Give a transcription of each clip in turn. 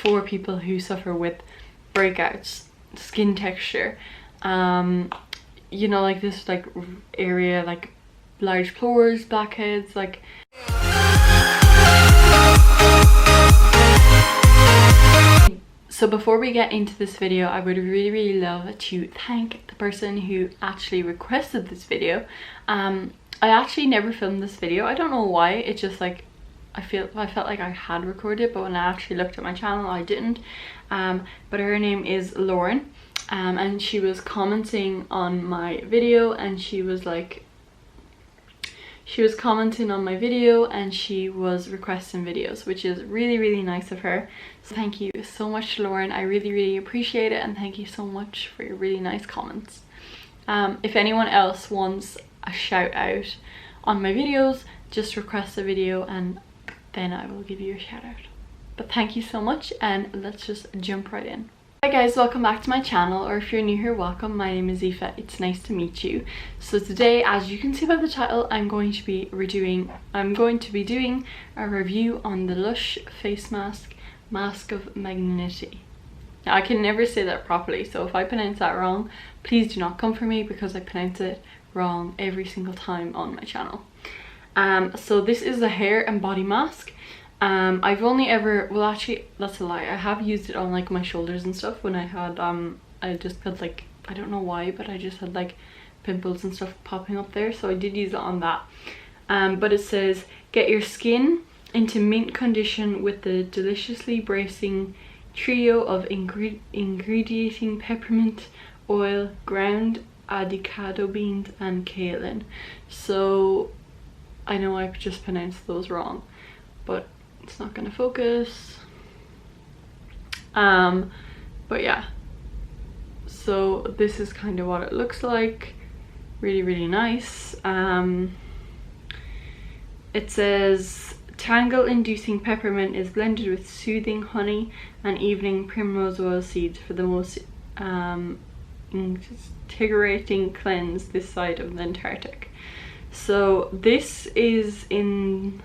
for people who suffer with breakouts, skin texture, you know, like this like area, like large pores, blackheads, like so before we get into this video, I would really love to thank the person who actually requested this video. I actually never filmed this video. I don't know why. It's just like I felt like I had recorded it, but when I actually looked at my channel I didn't. But her name is Lauren, and she was commenting on my video, and she was commenting on my video and she was requesting videos, which is really nice of her. So thank you so much, Lauren. I really appreciate it, and thank you so much for your really nice comments. If anyone else wants a shout out on my videos, just request a video and then I will give you a shout out. But thank you so much, and let's just jump right in. Hi guys, welcome back to my channel, or if you're new here, welcome. My name is Aoife. It's nice to meet you. So today, as you can see by the title, I'm going to be doing a review on the Lush face mask, Mask of Magnaminty. Now I can never say that properly, so if I pronounce that wrong, please do not come for me, because I pronounce it wrong every single time on my channel. So this is a hair and body mask. I've only ever, well actually that's a lie, I have used it on like my shoulders and stuff when I had I just had like, I don't know why, but I just had like pimples and stuff popping up there, so I did use it on that. But it says, get your skin into mint condition with the deliciously bracing trio of ingrediating peppermint oil, ground avocado beans and kaolin. So I know I've just pronounced those wrong, but it's not gonna focus. But yeah, so this is kind of what it looks like. Really nice. It says tangle inducing peppermint is blended with soothing honey and evening primrose oil seeds for the most invigorating cleanse this side of the Antarctic. So this is in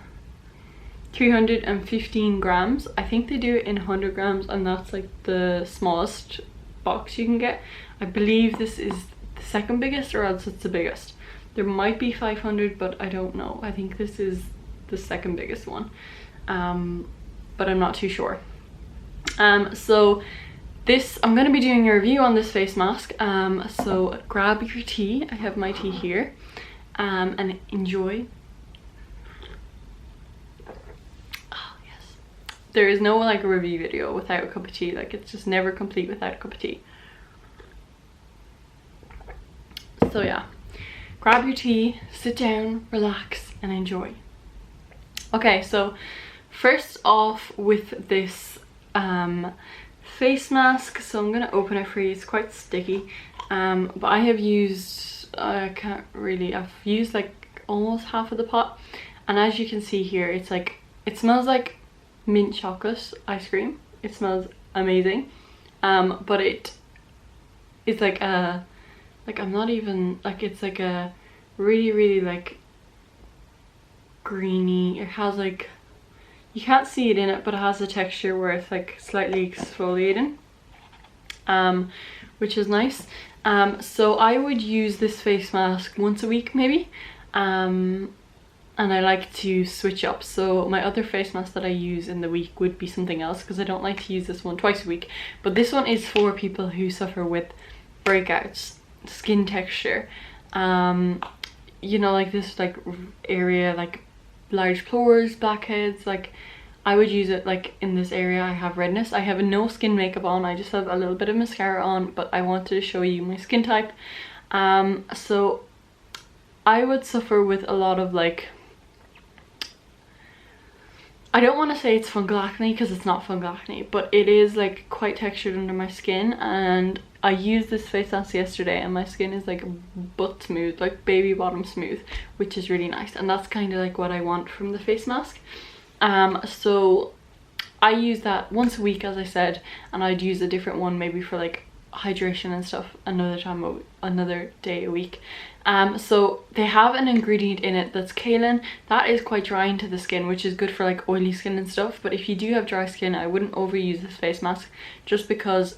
315 grams. I think they do it in 100 grams, and that's like the smallest box you can get. I believe this is the second biggest, or else it's the biggest. There might be 500, but I don't know. I think this is the second biggest one, but I'm not too sure. So this, I'm going to be doing a review on this face mask, so grab your tea. I have my tea here, and enjoy. There is no like review video without a cup of tea. Like, it's just never complete without a cup of tea. So yeah, grab your tea, sit down, relax and enjoy. Okay, so first off with this face mask, so I'm gonna open it for you. It's quite sticky, but I have used, I've used like almost half of the pot, and as you can see here, it's like, it smells like mint chocolate ice cream. It smells amazing, but it is like a, like, I'm not even, like, it's like a really like greeny, it has like, you can't see it in it, but it has a texture where it's like slightly exfoliating, which is nice. So I would use this face mask once a week maybe, and I like to switch up. So my other face mask that I use in the week would be something else, because I don't like to use this one twice a week. But this one is for people who suffer with breakouts, skin texture, you know, like this like area, like large pores, blackheads. Like, I would use it like in this area. I have redness. I have no skin makeup on. I just have a little bit of mascara on, but I wanted to show you my skin type. So I would suffer with a lot of like, I don't want to say it's fungal acne, because it's not fungal acne, but it is like quite textured under my skin, and I used this face mask yesterday and my skin is like butt smooth, like baby bottom smooth, which is really nice, and that's kind of like what I want from the face mask. So I use that once a week, as I said, and I'd use a different one maybe for like hydration and stuff another day a week. So they have an ingredient in it that's kaolin. That is quite drying to the skin, which is good for like oily skin and stuff, but if you do have dry skin, I wouldn't overuse this face mask just because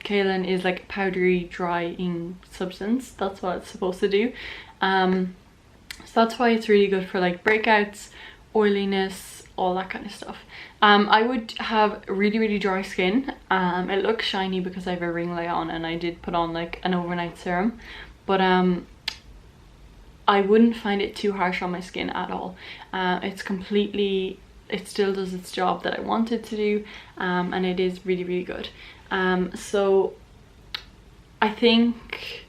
kaolin is like a powdery drying substance. That's what it's supposed to do. So that's why it's really good for like breakouts, oiliness, all that kind of stuff. I would have really dry skin. It looks shiny because I have a ring light on and I did put on like an overnight serum, but I wouldn't find it too harsh on my skin at all. It still does its job that I want it to do, and it is really good. So I think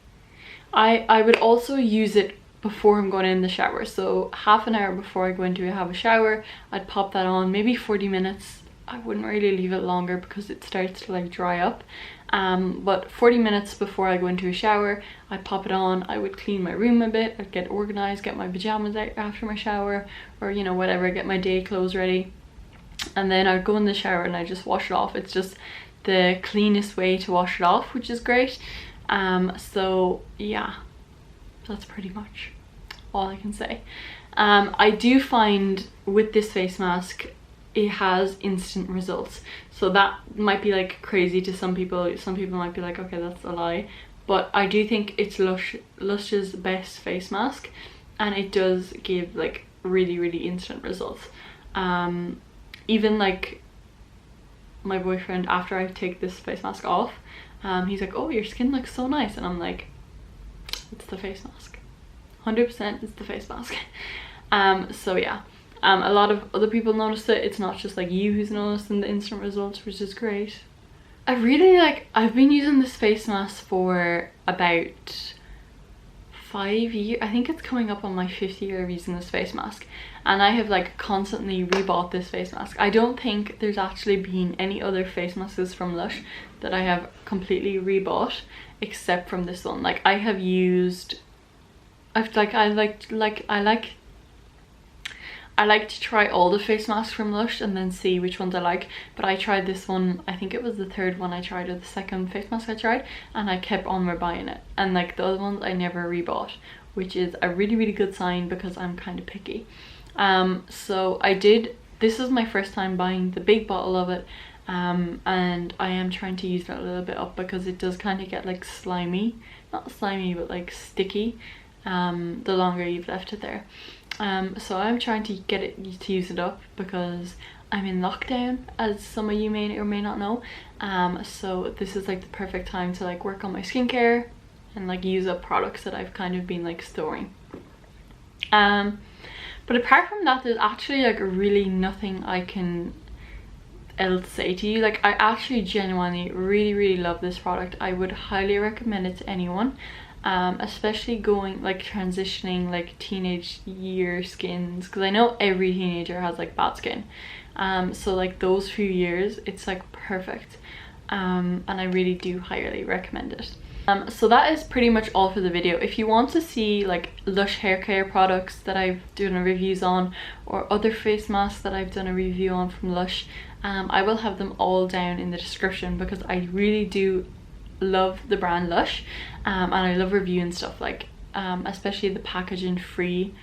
I would also use it before I'm going in the shower. So half an hour before I go into have a shower, I'd pop that on, maybe 40 minutes. I wouldn't really leave it longer because it starts to like dry up. But 40 minutes before I go into a shower, I'd pop it on. I would clean my room a bit, I'd get organized, get my pajamas out after my shower, or you know, whatever, get my day clothes ready, and then I'd go in the shower and I just wash it off. It's just the cleanest way to wash it off, which is great. So yeah, that's pretty much all I can say. I do find with this face mask, it has instant results. So that might be like crazy to some people. Some people might be like, okay, that's a lie. But I do think it's Lush's best face mask, and it does give like really instant results. Even like my boyfriend, after I take this face mask off, he's like, oh, your skin looks so nice, and I'm like, it's the face mask, 100% it's the face mask. So yeah, a lot of other people noticed it. It's not just like you who's noticing the instant results, which is great. I've been using this face mask for about 5 years. I think it's coming up on my 5th year of using this face mask, and I have like constantly rebought this face mask. I don't think there's actually been any other face masks from Lush that I have completely rebought except from this one. Like I have used, I like to try all the face masks from Lush and then see which ones I like, but I tried this one, I think it was the 3rd one I tried, or the 2nd face mask I tried, and I kept on rebuying it, and like the other ones I never rebought, which is a really good sign because I'm kind of picky. So this is my first time buying the big bottle of it, and I am trying to use that a little bit up because it does kind of get like slimy, not slimy but like sticky, the longer you've left it there. So I'm trying to get it to use it up because I'm in lockdown, as some of you may or may not know. So this is like the perfect time to like work on my skincare and like use up products that I've kind of been like storing. But apart from that, there's actually like really nothing I can else say to you. Like I actually genuinely really love this product. I would highly recommend it to anyone. Especially going like transitioning like teenage year skins, because I know every teenager has like bad skin, so like those few years it's like perfect, and I really do highly recommend it. So that is pretty much all for the video. If you want to see like Lush hair care products that I've done reviews on, or other face masks that I've done a review on from Lush, I will have them all down in the description because I really do love the brand Lush, and I love reviewing stuff like especially the packaging free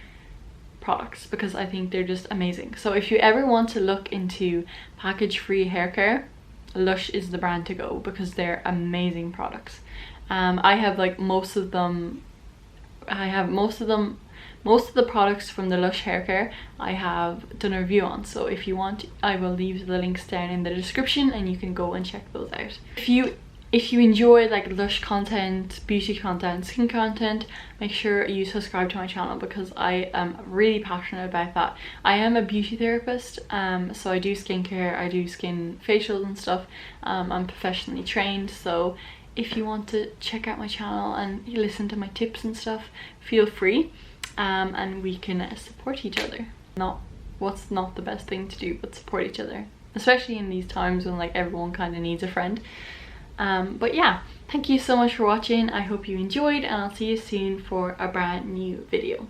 products, because I think they're just amazing. So if you ever want to look into package free hair care, Lush is the brand to go because they're amazing products. I have like most of the products from the Lush hair care I have done a review on, so if you want, I will leave the links down in the description and you can go and check those out. If you enjoy like Lush content, beauty content, skin content, make sure you subscribe to my channel because I am really passionate about that. I am a beauty therapist, so I do skincare, I do skin facials and stuff. I'm professionally trained, so if you want to check out my channel and listen to my tips and stuff, feel free, and we can support each other. What's not the best thing to do but support each other, especially in these times when like everyone kind of needs a friend. But yeah, thank you so much for watching. I hope you enjoyed, and I'll see you soon for a brand new video.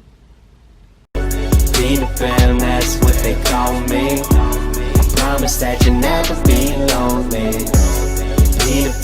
Be the fam, that's what they call me. I promise that you'll never be lonely. Be the